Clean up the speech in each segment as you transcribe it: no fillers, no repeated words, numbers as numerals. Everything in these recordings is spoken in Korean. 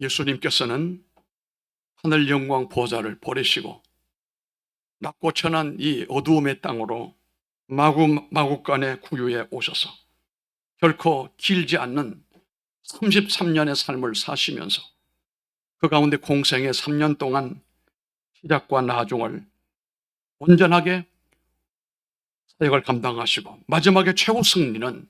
예수님께서는 하늘 영광 보좌를 버리시고 낮고 천한 이 어두움의 땅으로 마구간의 구유에 오셔서 결코 길지 않는 33년의 삶을 사시면서 그 가운데 공생의 3년 동안 시작과 나중을 온전하게 사역을 감당하시고 마지막에 최후 승리는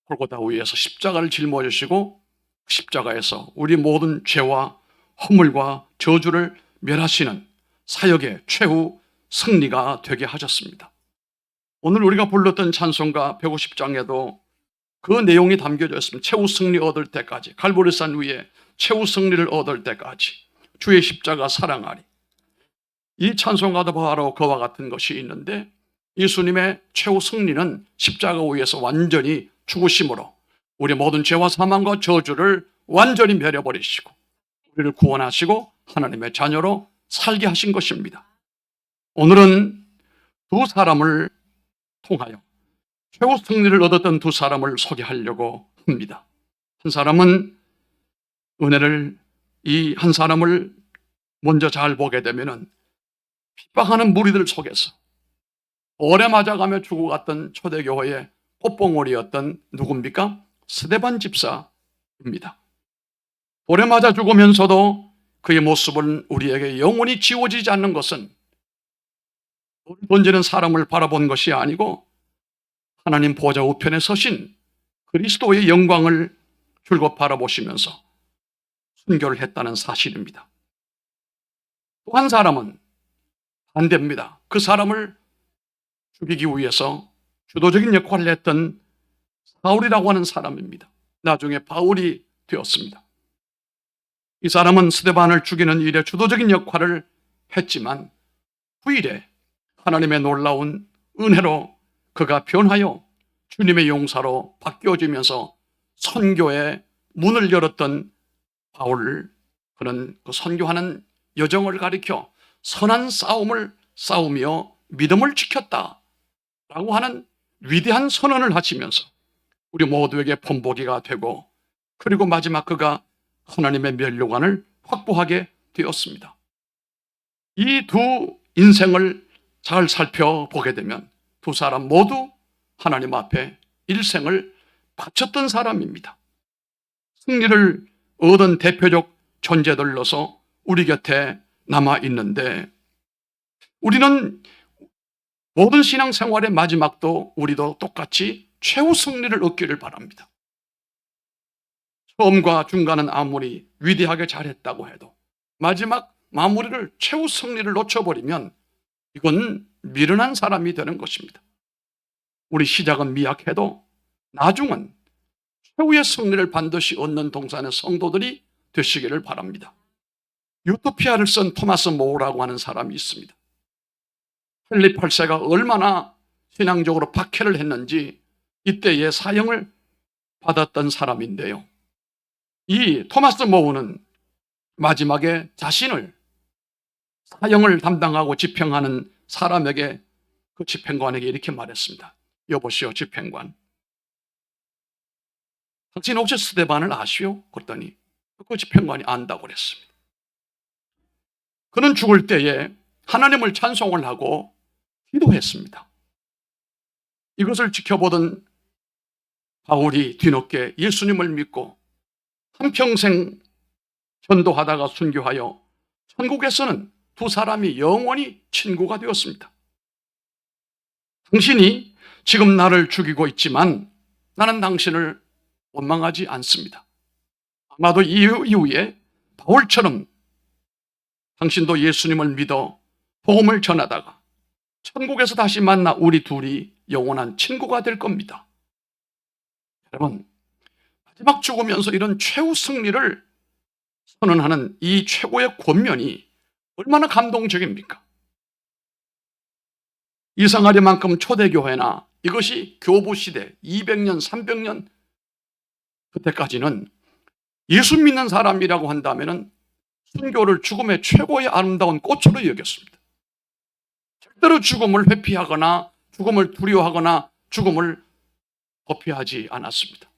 골고다 위에서 십자가를 짊어지시고 십자가에서 우리 모든 죄와 허물과 저주를 멸하시는 사역의 최후 승리가 되게 하셨습니다. 오늘 우리가 불렀던 찬송가 150장에도 그 내용이 담겨져 있습니다. 최후 승리 얻을 때까지, 갈보리산 위에 최후 승리를 얻을 때까지 주의 십자가 사랑하리. 이 찬송가도 바로 그와 같은 것이 있는데, 예수님의 최후 승리는 십자가 위에서 완전히 죽으심으로 우리 모든 죄와 사망과 저주를 완전히 멸해버리시고 우리를 구원하시고 하나님의 자녀로 살게 하신 것입니다. 오늘은 두 사람을 통하여 최후 승리를 얻었던 두 사람을 소개하려고 합니다. 한 사람은 은혜를, 이 한 사람을 먼저 잘 보게 되면은 핍박하는 무리들 속에서 오래 맞아가며 죽어갔던 초대교회의 꽃봉오리였던 누굽니까? 스데반 집사입니다. 오래 맞아 죽으면서도 그의 모습은 우리에게 영원히 지워지지 않는 것은 던지는 사람을 바라본 것이 아니고 하나님 보좌 우편에 서신 그리스도의 영광을 줄곧 바라보시면서 순교를 했다는 사실입니다. 또 한 사람은 반대입니다. 그 사람을 죽이기 위해서 주도적인 역할을 했던 바울이라고 하는 사람입니다. 나중에 바울이 되었습니다. 이 사람은 스데반을 죽이는 일에 주도적인 역할을 했지만 후일에 하나님의 놀라운 은혜로 그가 변하여 주님의 용사로 바뀌어지면서 선교의 문을 열었던 바울, 그는 그 선교하는 여정을 가리켜 선한 싸움을 싸우며 믿음을 지켰다라고 하는 위대한 선언을 하시면서 우리 모두에게 본보기가 되고, 그리고 마지막 그가 하나님의 면류관을 확보하게 되었습니다. 이 두 인생을 잘 살펴보게 되면 두 사람 모두 하나님 앞에 일생을 바쳤던 사람입니다. 승리를 얻은 대표적 존재들로서 우리 곁에 남아 있는데, 우리는 모든 신앙생활의 마지막도 우리도 똑같이 최후 승리를 얻기를 바랍니다. 처음과 중간은 아무리 위대하게 잘했다고 해도 마지막 마무리를 최후 승리를 놓쳐버리면 이건 미련한 사람이 되는 것입니다. 우리 시작은 미약해도 나중은 최후의 승리를 반드시 얻는 동산의 성도들이 되시기를 바랍니다. 유토피아를 쓴 토마스 모어라고 하는 사람이 있습니다. 헨리 8세가 얼마나 신앙적으로 박해를 했는지 이때에 사형을 받았던 사람인데요. 이 토마스 모어는 마지막에 자신을 사형을 담당하고 집행하는 사람에게, 그 집행관에게 이렇게 말했습니다. 여보시오 집행관, 당신 혹시 스데반을 아시오? 그랬더니 그 집행관이 안다고 그랬습니다. 그는 죽을 때에 하나님을 찬송을 하고 기도했습니다. 이것을 지켜보던 바울이 뒤늦게 예수님을 믿고 한평생 전도하다가 순교하여 천국에서는 두 사람이 영원히 친구가 되었습니다. 당신이 지금 나를 죽이고 있지만 나는 당신을 원망하지 않습니다. 아마도 이후에 바울처럼 당신도 예수님을 믿어 복음을 전하다가 천국에서 다시 만나 우리 둘이 영원한 친구가 될 겁니다. 여러분, 마지막 죽으면서 이런 최후 승리를 선언하는 이 최고의 권면이 얼마나 감동적입니까? 이상하리만큼 초대교회나 이것이 교부시대 200년, 300년 그때까지는 예수 믿는 사람이라고 한다면 순교를 죽음의 최고의 아름다운 꽃으로 여겼습니다. 절대로 죽음을 회피하거나 죽음을 두려워하거나 죽음을 도피하지 않았습니다.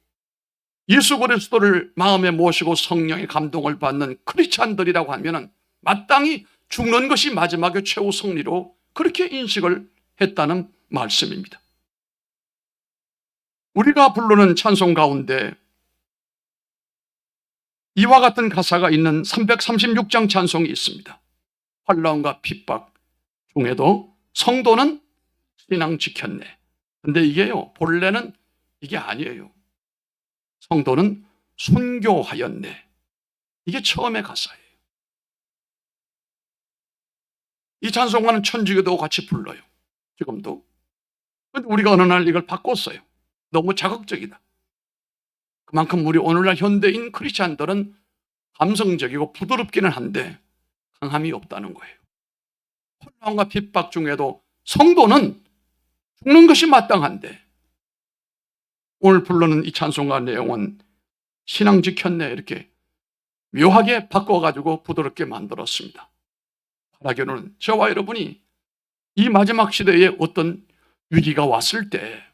예수 그리스도를 마음에 모시고 성령의 감동을 받는 크리스찬들이라고 하면은 마땅히 죽는 것이 마지막의 최후 승리로 그렇게 인식을 했다는 말씀입니다. 우리가 부르는 찬송 가운데 이와 같은 가사가 있는 336장 찬송이 있습니다. 환난과 핍박 중에도 성도는 신앙 지켰네. 근데 이게요, 본래는 이게 아니에요. 성도는 순교하였네. 이게 처음의 가사예요. 이 찬송가는 천주교도 같이 불러요. 지금도. 그런데 우리가 어느 날 이걸 바꿨어요. 너무 자극적이다. 그만큼 우리 오늘날 현대인 크리스찬들은 감성적이고 부드럽기는 한데 강함이 없다는 거예요. 혼란과 핍박 중에도 성도는 죽는 것이 마땅한데 오늘 부르는 이 찬송가 내용은 신앙 지켰네 이렇게 묘하게 바꿔가지고 부드럽게 만들었습니다. 바라기로는 저와 여러분이 이 마지막 시대에 어떤 위기가 왔을 때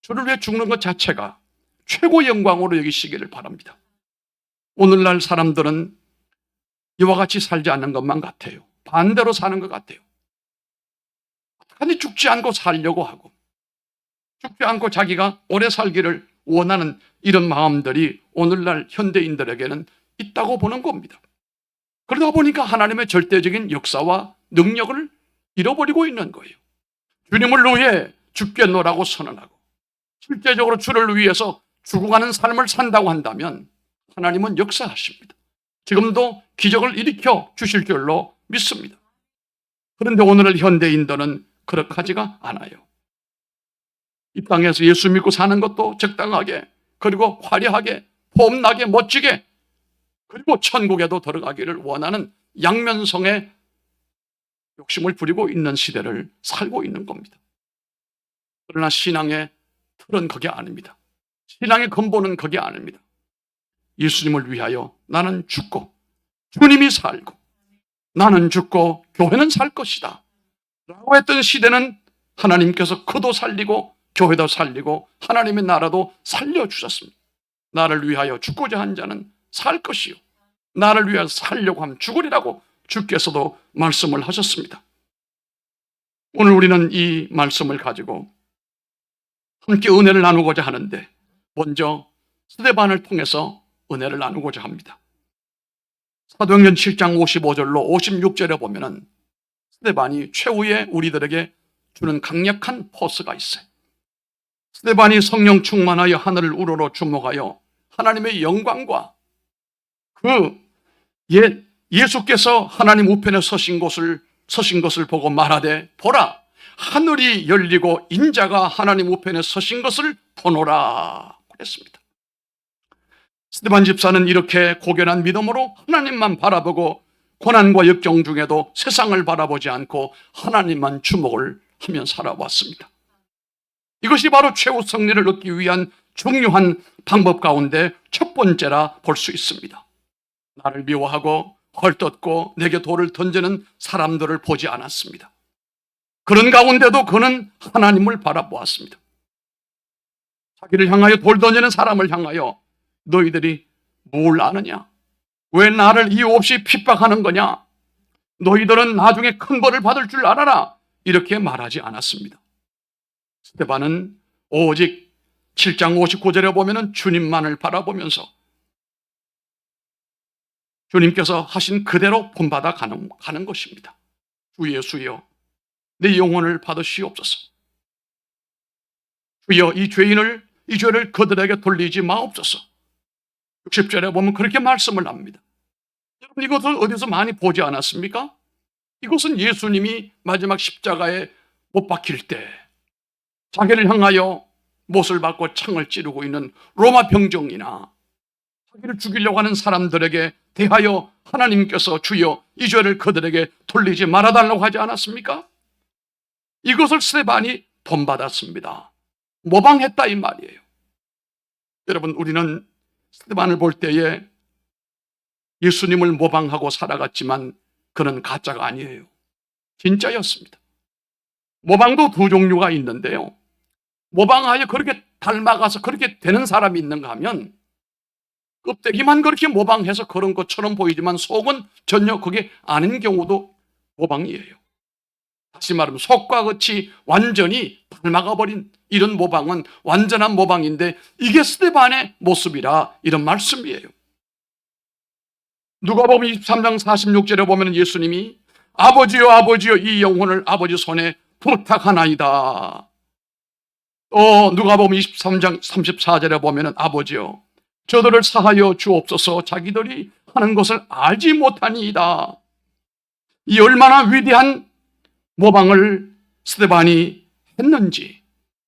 저를 위해 죽는 것 자체가 최고 영광으로 여기시기를 바랍니다. 오늘날 사람들은 이와 같이 살지 않는 것만 같아요. 반대로 사는 것 같아요. 아니 죽지 않고 살려고 하고 죽지 않고 자기가 오래 살기를 원하는 이런 마음들이 오늘날 현대인들에게는 있다고 보는 겁니다. 그러다 보니까 하나님의 절대적인 역사와 능력을 잃어버리고 있는 거예요. 주님을 위해 죽겠노라고 선언하고 실제적으로 주를 위해서 죽어가는 삶을 산다고 한다면 하나님은 역사하십니다. 지금도 기적을 일으켜 주실 줄로 믿습니다. 그런데 오늘날 현대인들은 그렇게 하지가 않아요. 이 땅에서 예수 믿고 사는 것도 적당하게, 그리고 화려하게, 폼나게, 멋지게, 그리고 천국에도 들어가기를 원하는 양면성의 욕심을 부리고 있는 시대를 살고 있는 겁니다. 그러나 신앙의 틀은 그게 아닙니다. 신앙의 근본은 그게 아닙니다. 예수님을 위하여 나는 죽고 주님이 살고 나는 죽고 교회는 살 것이다 라고 했던 시대는 하나님께서 그도 살리고 교회도 살리고 하나님의 나라도 살려주셨습니다. 나를 위하여 죽고자 한 자는 살 것이요 나를 위하여 살려고 하면 죽으리라고 주께서도 말씀을 하셨습니다. 오늘 우리는 이 말씀을 가지고 함께 은혜를 나누고자 하는데 먼저 스데반을 통해서 은혜를 나누고자 합니다. 사도행전 7장 55절로 56절에 보면은 스데반이 최후의 우리들에게 주는 강력한 포스가 있어요. 스데반이 성령 충만하여 하늘을 우러러 주목하여 하나님의 영광과 예수께서 하나님 우편에 서신 것을 보고 말하되 보라 하늘이 열리고 인자가 하나님 우편에 서신 것을 보노라 그랬습니다. 스데반 집사는 이렇게 고견한 믿음으로 하나님만 바라보고 고난과 역경 중에도 세상을 바라보지 않고 하나님만 주목을 하며 살아왔습니다. 이것이 바로 최후 승리를 얻기 위한 중요한 방법 가운데 첫 번째라 볼 수 있습니다. 나를 미워하고 헐뜯고 내게 돌을 던지는 사람들을 보지 않았습니다. 그런 가운데도 그는 하나님을 바라보았습니다. 자기를 향하여 돌 던지는 사람을 향하여 너희들이 뭘 아느냐? 왜 나를 이유 없이 핍박하는 거냐? 너희들은 나중에 큰 벌을 받을 줄 알아라. 이렇게 말하지 않았습니다. 스데반은 오직 7장 59절에 보면은 주님만을 바라보면서 주님께서 하신 그대로 본받아 가는 것입니다. 주 예수여 내 영혼을 받으시옵소서. 주여 이 죄를 그들에게 돌리지 마옵소서. 60절에 보면 그렇게 말씀을 합니다. 여러분 이것을 어디서 많이 보지 않았습니까? 이것은 예수님이 마지막 십자가에 못 박힐 때 자기를 향하여 못을 받고 창을 찌르고 있는 로마 병정이나 자기를 죽이려고 하는 사람들에게 대하여 하나님께서 주여 이 죄를 그들에게 돌리지 말아달라고 하지 않았습니까? 이것을 스데반이 본받았습니다. 모방했다 이 말이에요. 여러분 우리는 스데반을 볼 때에 예수님을 모방하고 살아갔지만 그는 가짜가 아니에요. 진짜였습니다. 모방도 두 종류가 있는데요. 모방하여 그렇게 닮아가서 그렇게 되는 사람이 있는가 하면 껍데기만 그렇게 모방해서 그런 것처럼 보이지만 속은 전혀 그게 아닌 경우도 모방이에요. 다시 말하면 속과 같이 완전히 닮아가버린 이런 모방은 완전한 모방인데 이게 스데반의 모습이라 이런 말씀이에요. 누가복음 23장 46절에 보면 예수님이 아버지여 아버지여 이 영혼을 아버지 손에 부탁하나이다. 또 누가복음 23장 34절에 보면 아버지여 저들을 사하여 주옵소서 자기들이 하는 것을 알지 못하니이다. 이 얼마나 위대한 모방을 스데반이 했는지,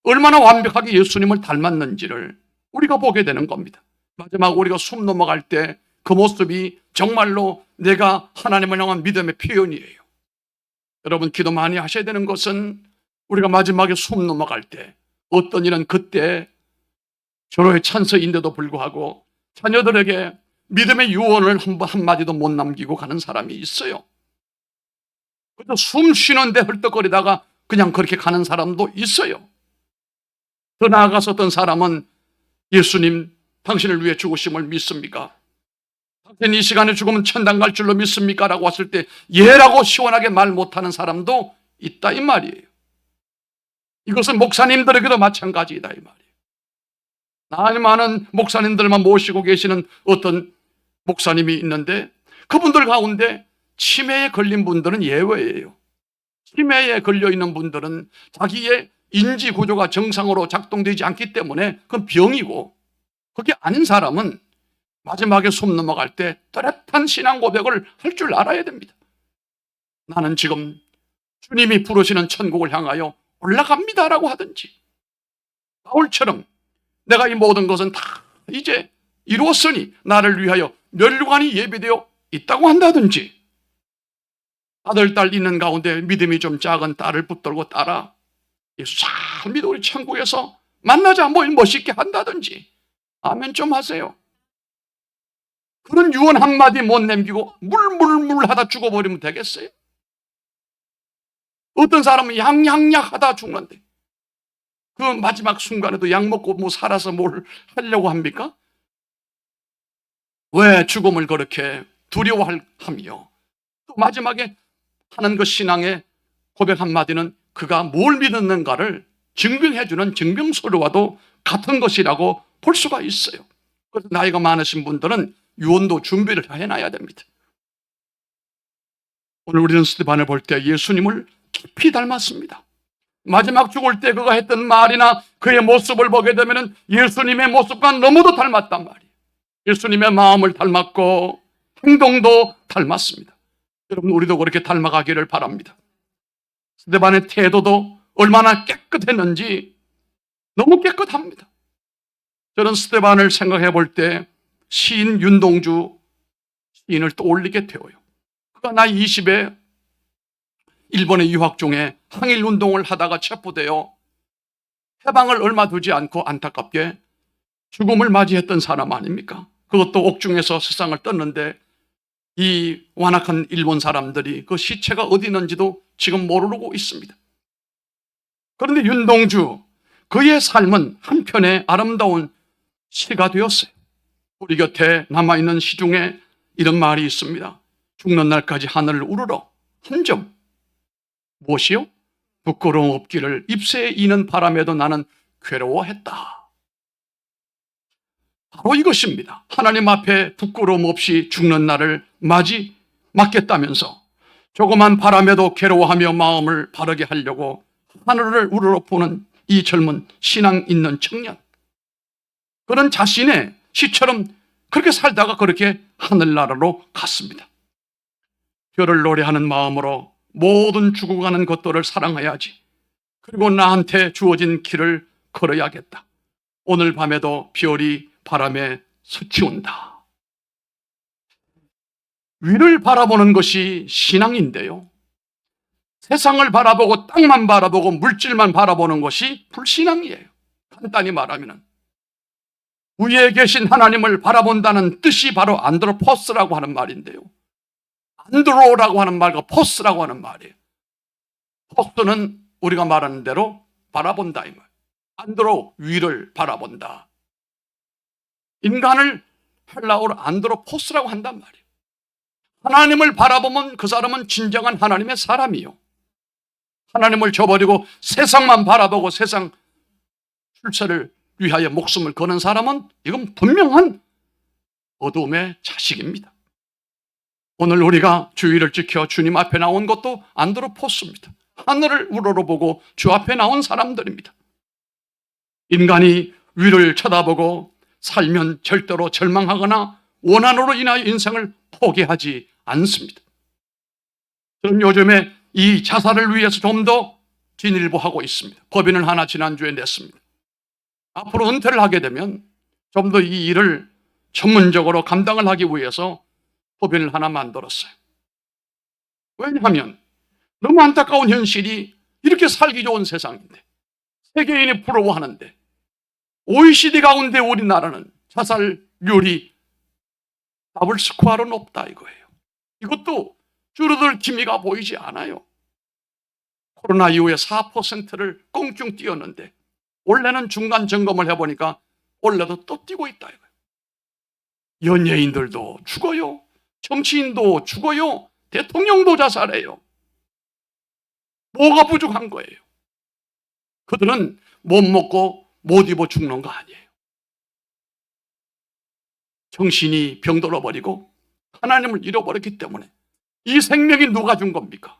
얼마나 완벽하게 예수님을 닮았는지를 우리가 보게 되는 겁니다. 마지막 우리가 숨 넘어갈 때 그 모습이 정말로 내가 하나님을 향한 믿음의 표현이에요. 여러분 기도 많이 하셔야 되는 것은 우리가 마지막에 숨 넘어갈 때 어떤 이는 그때 절호의 찬서인데도 불구하고 자녀들에게 믿음의 유언을 한마디도 못 남기고 가는 사람이 있어요. 그래서 숨 쉬는데 헐떡거리다가 그냥 그렇게 가는 사람도 있어요. 더 나아가서 어떤 사람은 예수님 당신을 위해 죽으심을 믿습니까? 당신 이 시간에 죽으면 천당 갈 줄로 믿습니까? 라고 왔을 때 예라고 시원하게 말 못하는 사람도 있다 이 말이에요. 이것은 목사님들에게도 마찬가지이다 이 말이에요. 나이 많은 목사님들만 모시고 계시는 어떤 목사님이 있는데 그분들 가운데 치매에 걸린 분들은 예외예요. 치매에 걸려있는 분들은 자기의 인지 구조가 정상으로 작동되지 않기 때문에 그건 병이고, 그게 아닌 사람은 마지막에 숨 넘어갈 때 뚜렷한 신앙 고백을 할 줄 알아야 됩니다. 나는 지금 주님이 부르시는 천국을 향하여 올라갑니다라고 하든지, 바울처럼 내가 이 모든 것은 다 이제 이루었으니 나를 위하여 면류관이 예비되어 있다고 한다든지, 아들, 딸 있는 가운데 믿음이 좀 작은 딸을 붙들고 따라 예수 잘 믿어 우리 천국에서 만나자 뭐 멋있게 한다든지, 아멘 좀 하세요. 그런 유언 한마디 못 남기고 물물물 하다 죽어버리면 되겠어요? 어떤 사람은 양양약 하다 죽는데 그 마지막 순간에도 약 먹고 뭐 살아서 뭘 하려고 합니까? 왜 죽음을 그렇게 두려워하며 또 마지막에 하는 그 신앙의 고백 한마디는 그가 뭘 믿었는가를 증명해주는 증명서류와도 같은 것이라고 볼 수가 있어요. 그래서 나이가 많으신 분들은 유언도 준비를 해놔야 됩니다. 오늘 우리는 스데반을 볼 때 예수님을 깊이 닮았습니다. 마지막 죽을 때 그가 했던 말이나 그의 모습을 보게 되면 예수님의 모습과 너무도 닮았단 말이에요. 예수님의 마음을 닮았고 행동도 닮았습니다. 여러분 우리도 그렇게 닮아가기를 바랍니다. 스데반의 태도도 얼마나 깨끗했는지 너무 깨끗합니다. 저는 스데반을 생각해 볼 때 시인 윤동주 시인을 떠올리게 되어요. 그가 나이 20에 일본에 유학 중에 항일운동을 하다가 체포되어 해방을 얼마 두지 않고 안타깝게 죽음을 맞이했던 사람 아닙니까? 그것도 옥중에서 세상을 떴는데 이 완악한 일본 사람들이 그 시체가 어디 있는지도 지금 모르고 있습니다. 그런데 윤동주, 그의 삶은 한편의 아름다운 시가 되었어요. 우리 곁에 남아있는 시 중에 이런 말이 있습니다. 죽는 날까지 하늘을 우러러 한 점. 무엇이요? 부끄러움 없기를 잎새에 이는 바람에도 나는 괴로워했다. 바로 이것입니다. 하나님 앞에 부끄러움 없이 죽는 날을 맞겠다면서 조그만 바람에도 괴로워하며 마음을 바르게 하려고 하늘을 우러러 보는 이 젊은 신앙 있는 청년. 그는 자신의 시처럼 그렇게 살다가 그렇게 하늘나라로 갔습니다. 별을 노래하는 마음으로 모든 죽어가는 것들을 사랑해야지. 그리고 나한테 주어진 길을 걸어야겠다. 오늘 밤에도 별이 바람에 스치운다. 위를 바라보는 것이 신앙인데요. 세상을 바라보고 땅만 바라보고 물질만 바라보는 것이 불신앙이에요. 간단히 말하면 위에 계신 하나님을 바라본다는 뜻이 바로 안드로포스라고 하는 말인데요. 안드로라고 하는 말과 포스라고 하는 말이에요. 포스는 우리가 말하는 대로 바라본다 이 말. 안드로 위를 바라본다. 인간을 헬라어로 안드로포스라고 한단 말이에요. 하나님을 바라보면 그 사람은 진정한 하나님의 사람이요. 하나님을 저버리고 세상만 바라보고 세상 출세를 위하여 목숨을 거는 사람은 이건 분명한 어둠의 자식입니다. 오늘 우리가 주의를 지켜 주님 앞에 나온 것도 안드로포스입니다. 하늘을 우러러보고 주 앞에 나온 사람들입니다. 인간이 위를 쳐다보고 살면 절대로 절망하거나 원한으로 인하여 인생을 포기하지 않습니다. 저는 요즘에 이 자살을 위해서 좀 더 진일보하고 있습니다. 법인을 하나 지난주에 냈습니다. 앞으로 은퇴를 하게 되면 좀 더 이 일을 전문적으로 감당을 하기 위해서 법인을 하나 만들었어요. 왜냐하면 너무 안타까운 현실이 이렇게 살기 좋은 세상인데 세계인이 부러워하는데 OECD 가운데 우리나라는 자살률이 더블 스코어로 높다 이거예요. 이것도 줄어들 기미가 보이지 않아요. 코로나 이후에 4%를 꽁충 뛰었는데 원래는 중간 점검을 해보니까 원래도 또 뛰고 있다 이거예요. 연예인들도 죽어요. 정치인도 죽어요. 대통령도 자살해요. 뭐가 부족한 거예요? 그들은 못 먹고 못 입어 죽는 거 아니에요. 정신이 병들어 버리고 하나님을 잃어버렸기 때문에 이 생명이 누가 준 겁니까?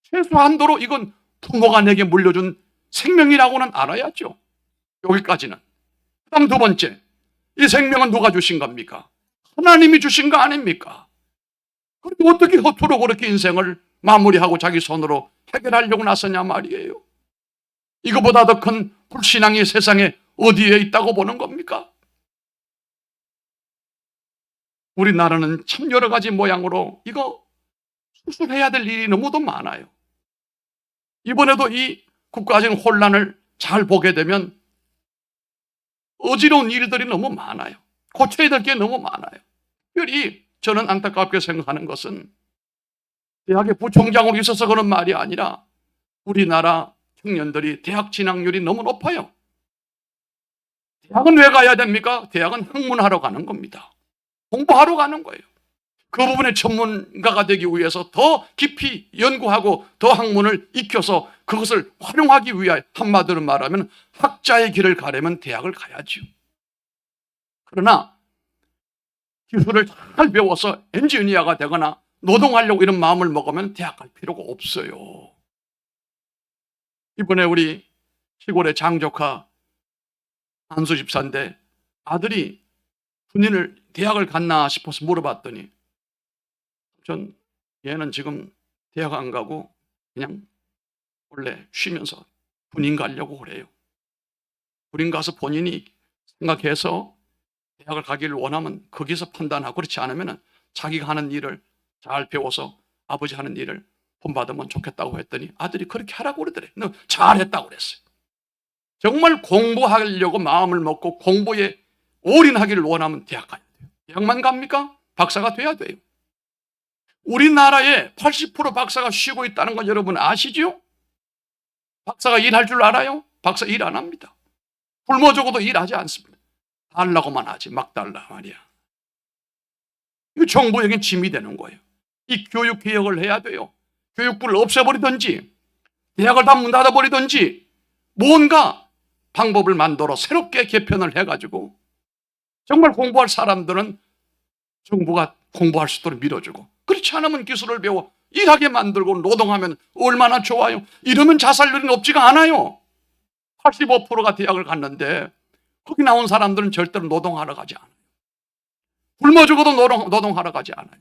최소한도로 이건 부모가 내게 물려준 생명이라고는 알아야죠. 여기까지는. 그 다음 두 번째, 이 생명은 누가 주신 겁니까? 하나님이 주신 거 아닙니까? 그런데 어떻게 허투루 그렇게 인생을 마무리하고 자기 손으로 해결하려고 나서냐 말이에요. 이거보다 더 큰 불신앙이 세상에 어디에 있다고 보는 겁니까? 우리나라는 참 여러 가지 모양으로 이거 수술해야 될 일이 너무도 많아요. 이번에도 이 국가적인 혼란을 잘 보게 되면 어지러운 일들이 너무 많아요. 고쳐야 될 게 너무 많아요. 특별히 저는 안타깝게 생각하는 것은 대학의 부총장으로 있어서 그런 말이 아니라 우리나라 청년들이 대학 진학률이 너무 높아요. 대학은 왜 가야 됩니까? 대학은 학문하러 가는 겁니다. 공부하러 가는 거예요. 그 부분에 전문가가 되기 위해서 더 깊이 연구하고 더 학문을 익혀서 그것을 활용하기 위하여 한마디로 말하면 학자의 길을 가려면 대학을 가야죠. 그러나 기술을 잘 배워서 엔지니어가 되거나 노동하려고 이런 마음을 먹으면 대학 갈 필요가 없어요. 이번에 우리 시골의 장조카 한수 집사인데 아들이 군인을 대학을 갔나 싶어서 물어봤더니 전 얘는 지금 대학 안 가고 그냥 원래 쉬면서 군인 가려고 그래요. 군인 가서 본인이 생각해서 대학을 가기를 원하면 거기서 판단하고 그렇지 않으면 자기가 하는 일을 잘 배워서 아버지 하는 일을 본받으면 좋겠다고 했더니 아들이 그렇게 하라고 그러더래. 너 잘했다고 그랬어요. 정말 공부하려고 마음을 먹고 공부에 올인하기를 원하면 대학 가야 돼요. 대학만 갑니까? 박사가 돼야 돼요. 우리나라에 80% 박사가 쉬고 있다는 건 여러분 아시죠? 박사가 일할 줄 알아요? 박사 일 안 합니다. 굶어 죽어도 일하지 않습니다. 달라고만 하지 막 달라 말이야. 이거 정부에겐 짐이 되는 거예요. 이 교육 개혁을 해야 돼요. 교육부를 없애버리든지 대학을 다 문 닫아버리든지 뭔가 방법을 만들어 새롭게 개편을 해가지고 정말 공부할 사람들은 정부가 공부할 수 있도록 밀어주고 그렇지 않으면 기술을 배워 일하게 만들고 노동하면 얼마나 좋아요. 이러면 자살률이 높지가 않아요. 85%가 대학을 갔는데 거기 나온 사람들은 절대로 노동하러 가지 않아요. 굶어 죽어도 노동하러 가지 않아요.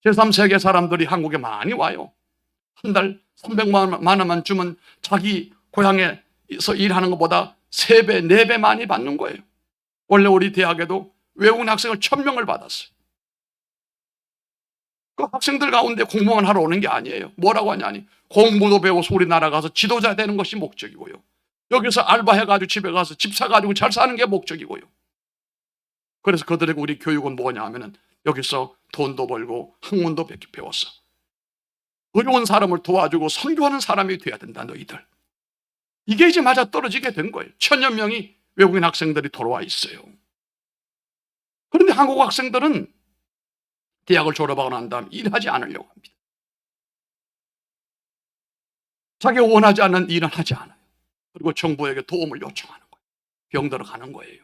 제3세계 사람들이 한국에 많이 와요. 한 달 300만 원만 주면 자기 고향에서 일하는 것보다 3배, 4배 많이 받는 거예요. 원래 우리 대학에도 외국인 학생을 1000명을 받았어요. 그 학생들 가운데 공부만 하러 오는 게 아니에요. 뭐라고 하냐니 공부도 배워서 우리나라 가서 지도자 되는 것이 목적이고요. 여기서 알바해가지고 집에 가서 집 사가지고 잘 사는 게 목적이고요. 그래서 그들에게 우리 교육은 뭐냐 하면은 여기서 돈도 벌고 학문도 배웠어. 어려운 사람을 도와주고 선교하는 사람이 돼야 된다 너희들. 이게 이제 맞아 떨어지게 된 거예요. 1000여 명이 외국인 학생들이 돌아와 있어요. 한국 학생들은 대학을 졸업하고 난 다음 일하지 않으려고 합니다. 자기가 원하지 않는 일은 하지 않아요. 그리고 정부에게 도움을 요청하는 거예요. 병들어 가는 거예요.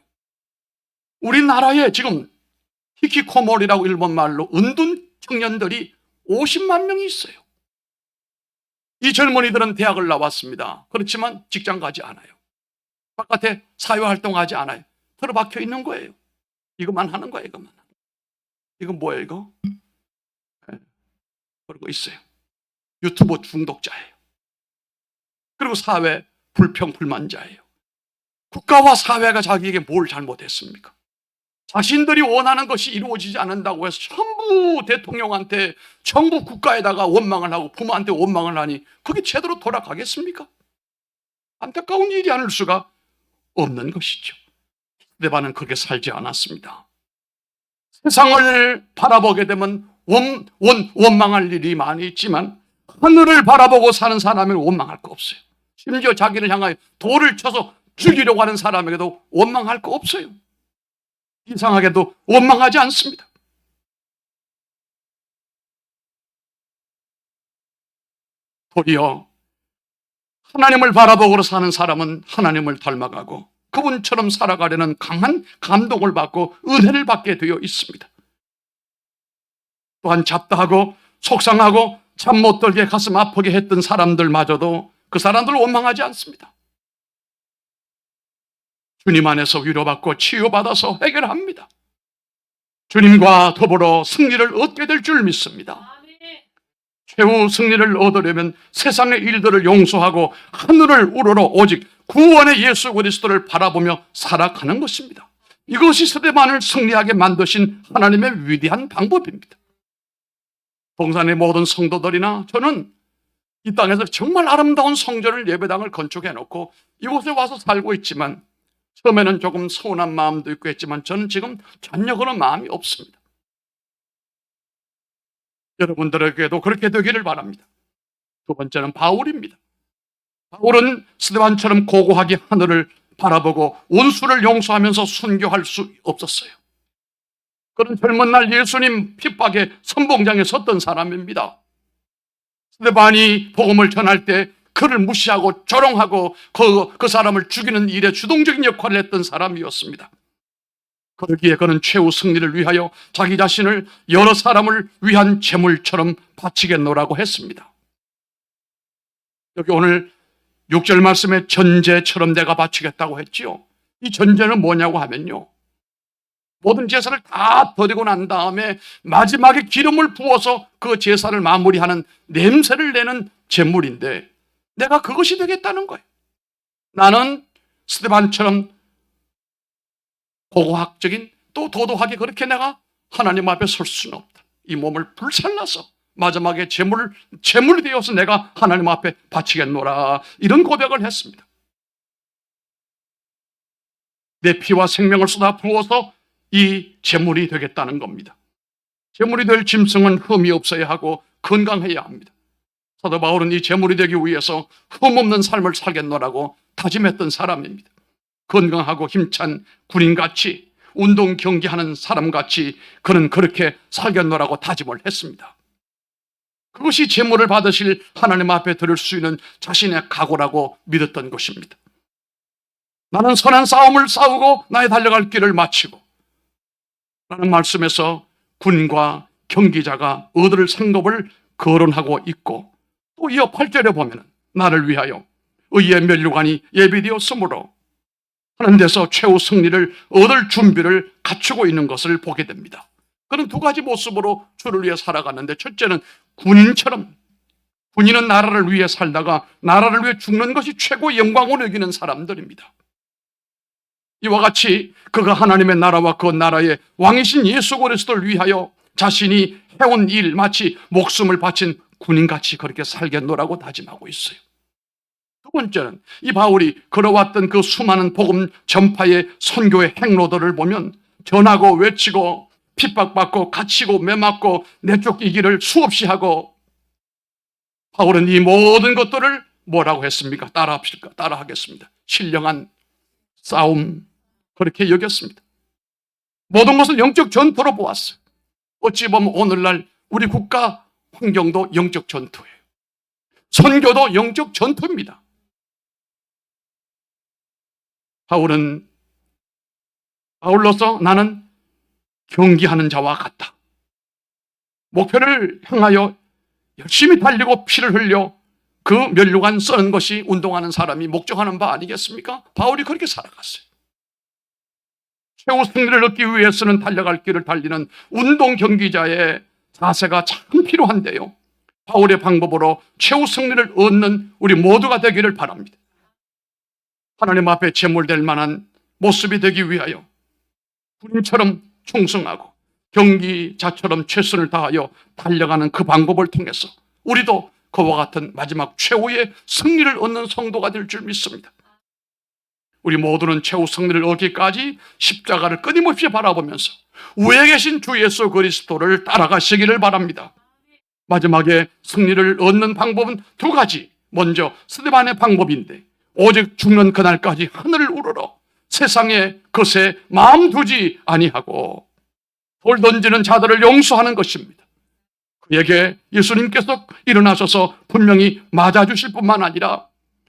우리나라에 지금 히키코모리라고 일본 말로 은둔 청년들이 50만 명이 있어요. 이 젊은이들은 대학을 나왔습니다. 그렇지만 직장 가지 않아요. 바깥에 사회활동하지 않아요. 틀어박혀 있는 거예요. 이것만 하는 거예요. 이것만. 이건 뭐예요 이거? 네. 그리고 있어요. 유튜브 중독자예요. 그리고 사회 불평 불만자예요. 국가와 사회가 자기에게 뭘 잘못했습니까? 자신들이 원하는 것이 이루어지지 않는다고 해서 전부 대통령한테, 정부 국가에다가 원망을 하고 부모한테 원망을 하니 그게 제대로 돌아가겠습니까? 안타까운 일이 아닐 수가 없는 것이죠. 스데반은 그렇게 살지 않았습니다. 세상을 바라보게 되면 원망할 일이 많이 있지만 하늘을 바라보고 사는 사람에게 원망할 거 없어요. 심지어 자기를 향하여 돌을 쳐서 죽이려고 하는 사람에게도 원망할 거 없어요. 이상하게도 원망하지 않습니다. 도리어 하나님을 바라보고 사는 사람은 하나님을 닮아가고 그분처럼 살아가려는 강한 감동을 받고 은혜를 받게 되어 있습니다. 또한 잡다하고 속상하고 잠 못 들게 가슴 아프게 했던 사람들마저도 그 사람들을 원망하지 않습니다. 주님 안에서 위로받고 치유받아서 해결합니다. 주님과 더불어 승리를 얻게 될 줄 믿습니다. 최후 승리를 얻으려면 세상의 일들을 용서하고 하늘을 우러러 오직 구원의 예수 그리스도를 바라보며 살아가는 것입니다. 이것이 스데반을 승리하게 만드신 하나님의 위대한 방법입니다. 동산의 모든 성도들이나 저는 이 땅에서 정말 아름다운 성전을, 예배당을 건축해 놓고 이곳에 와서 살고 있지만 처음에는 조금 서운한 마음도 있고 했지만 저는 지금 전혀 그런 마음이 없습니다. 여러분들에게도 그렇게 되기를 바랍니다. 두 번째는 바울입니다. 바울은 스데반처럼 고고하게 하늘을 바라보고 원수를 용서하면서 순교할 수 없었어요. 그런 젊은 날 예수님 핍박의 선봉장에 섰던 사람입니다. 스데반이 복음을 전할 때 그를 무시하고 조롱하고 그 사람을 죽이는 일에 주동적인 역할을 했던 사람이었습니다. 그러기에 그는 최후 승리를 위하여 자기 자신을 여러 사람을 위한 제물처럼 바치겠노라고 했습니다. 여기 오늘 6절 말씀에 전제처럼 내가 바치겠다고 했지요. 이 전제는 뭐냐고 하면요, 모든 제사를 다 드리고 난 다음에 마지막에 기름을 부어서 그 제사를 마무리하는 냄새를 내는 제물인데 내가 그것이 되겠다는 거예요. 나는 스데반처럼 고고학적인 또 도도하게 그렇게 내가 하나님 앞에 설 수는 없다. 이 몸을 불살라서 마지막에 제물이 되어서 내가 하나님 앞에 바치겠노라, 이런 고백을 했습니다. 내 피와 생명을 쏟아 부어서 이 제물이 되겠다는 겁니다. 제물이 될 짐승은 흠이 없어야 하고 건강해야 합니다. 사도 바울은 이 제물이 되기 위해서 흠없는 삶을 살겠노라고 다짐했던 사람입니다. 건강하고 힘찬 군인같이 운동 경기하는 사람같이 그는 그렇게 살겠노라고 다짐을 했습니다. 그것이 제물을 받으실 하나님 앞에 드릴 수 있는 자신의 각오라고 믿었던 것입니다. 나는 선한 싸움을 싸우고 나의 달려갈 길을 마치고, 라는 말씀에서 군과 경기자가 얻을 상급을 거론하고 있고, 또 이어 8절에 보면 나를 위하여 의의 면류관이 예비되었으므로 하는 데서 최후 승리를 얻을 준비를 갖추고 있는 것을 보게 됩니다. 그는 두 가지 모습으로 주를 위해 살아갔는데, 첫째는 군인처럼, 군인은 나라를 위해 살다가 나라를 위해 죽는 것이 최고의 영광으로 여기는 사람들입니다. 이와 같이 그가 하나님의 나라와 그 나라의 왕이신 예수 그리스도를 위하여 자신이 해온 일, 마치 목숨을 바친 군인같이 그렇게 살겠노라고 다짐하고 있어요. 두 번째는 이 바울이 걸어왔던 그 수많은 복음 전파의 선교의 행로들을 보면 전하고 외치고 핍박받고 갇히고 매맞고 내쫓기기를 수없이 하고, 바울은 이 모든 것들을 뭐라고 했습니까? 따라하겠습니다. 신령한 싸움, 그렇게 여겼습니다. 모든 것을 영적 전투로 보았어요. 어찌 보면 오늘날 우리 국가 환경도 영적 전투예요. 선교도 영적 전투입니다. 바울로서 나는 경기하는 자와 같다. 목표를 향하여 열심히 달리고 피를 흘려 그 면류관 쓰는 것이 운동하는 사람이 목적하는 바 아니겠습니까? 바울이 그렇게 살아갔어요. 최후 승리를 얻기 위해서는 달려갈 길을 달리는 운동 경기자의 자세가 참 필요한데요. 바울의 방법으로 최후 승리를 얻는 우리 모두가 되기를 바랍니다. 하나님 앞에 제물될 만한 모습이 되기 위하여 군인처럼 충성하고 경기자처럼 최선을 다하여 달려가는 그 방법을 통해서 우리도 그와 같은 마지막 최후의 승리를 얻는 성도가 될 줄 믿습니다. 우리 모두는 최후 승리를 얻기까지 십자가를 끊임없이 바라보면서 위에 계신 주 예수 그리스도를 따라가시기를 바랍니다. 마지막에 승리를 얻는 방법은 두 가지. 먼저 스데반의 방법인데 오직 죽는 그날까지 하늘을 우러러 세상의 것에 마음 두지 아니하고 돌 던지는 자들을 용서하는 것입니다. 그에게 예수님께서 일어나셔서 분명히 맞아주실 뿐만 아니라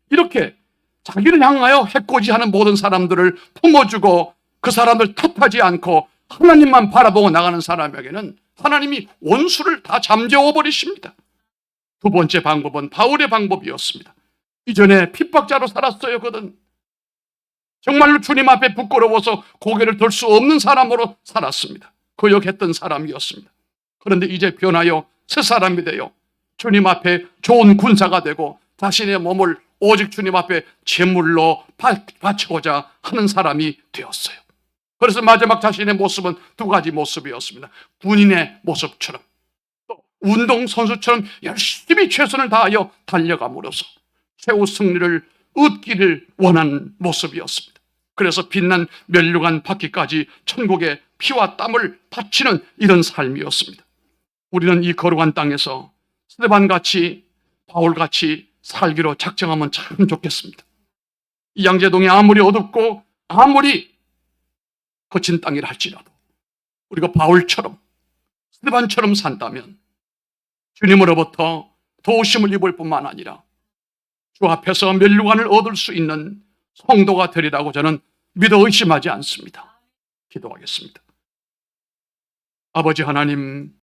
이렇게 자기를 향하여 해코지하는 모든 사람들을 품어주고 그 사람들 탓하지 않고 하나님만 바라보고 나가는 사람에게는 하나님이 원수를 다 잠재워 버리십니다. 두 번째 방법은 바울의 방법이었습니다. 이전에 핍박자로 살았어요. 그는 정말로 주님 앞에 부끄러워서 고개를 들 수 없는 사람으로 살았습니다. 거역했던 사람이었습니다. 그런데 이제 변하여 새 사람이 되어 주님 앞에 좋은 군사가 되고 자신의 몸을 오직 주님 앞에 제물로 바치고자 하는 사람이 되었어요. 그래서 마지막 자신의 모습은 두 가지 모습이었습니다. 군인의 모습처럼 또 운동선수처럼 열심히 최선을 다하여 달려감으로써 최후 승리를 얻기를 원하는 모습이었습니다. 그래서 빛난 면류관 받기까지 천국의 피와 땀을 바치는 이런 삶이었습니다. 우리는 이 거룩한 땅에서 스데반같이 바울같이 살기로 작정하면 참 좋겠습니다. 이 양재동이 아무리 어둡고 아무리 거친 땅이라 할지라도 우리가 바울처럼 스데반처럼 산다면 주님으로부터 도우심을 입을 뿐만 아니라 주 앞에서 면류관을 얻을 수 있는 성도가 되리라고 저는 믿어 의심하지 않습니다. 기도하겠습니다. 아버지 하나님,